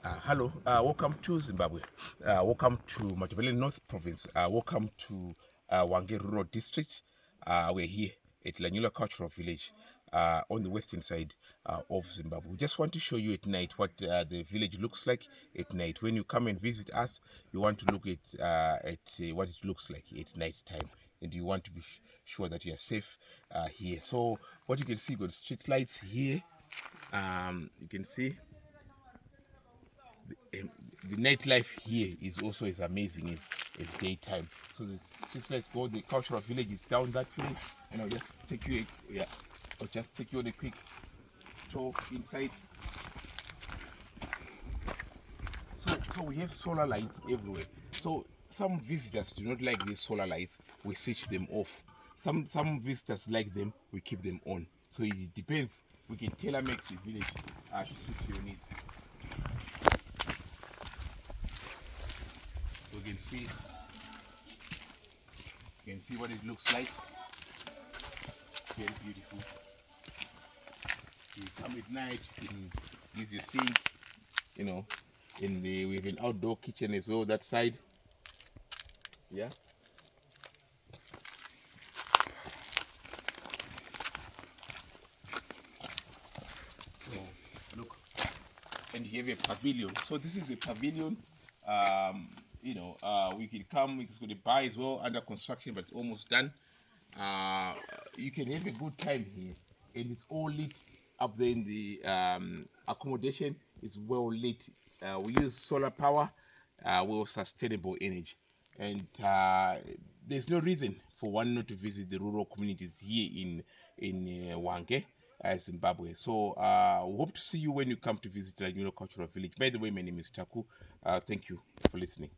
Hello, welcome to Zimbabwe. Welcome to Matabele North Province. Welcome to Wange Rural District. We're here at Lanyula Cultural Village on the western side of Zimbabwe. We just want to show you at night what the village looks like at night. When you come and visit us, you want to look at what it looks like at night time, and you want to be sure that you are safe here. So what you can see, you got street lights here. You can see the nightlife here is also as amazing as daytime. So the street lights go. The cultural village is down that way, and I'll just take you on a quick tour inside. So we have solar lights everywhere. So some visitors do not like these solar lights. We switch them off. Some visitors like them. We keep them on. So it depends. We can tailor make the village to suit your needs. So you can see what it looks like. Very beautiful. You come at night, you can use your sink, we have an outdoor kitchen as well that side. Yeah. So look, and you have a pavilion. So this is a pavilion. We can come, it's going to buy as well, under construction, but it's almost done. You can have a good time here, and it's all lit up there in the accommodation. It's well lit. We use solar power, well sustainable energy, and there's no reason for one not to visit the rural communities here in Wange, Zimbabwe. So we hope to see you when you come to visit Lanyula Cultural Village. By the way, my name is Taku. Thank you for listening.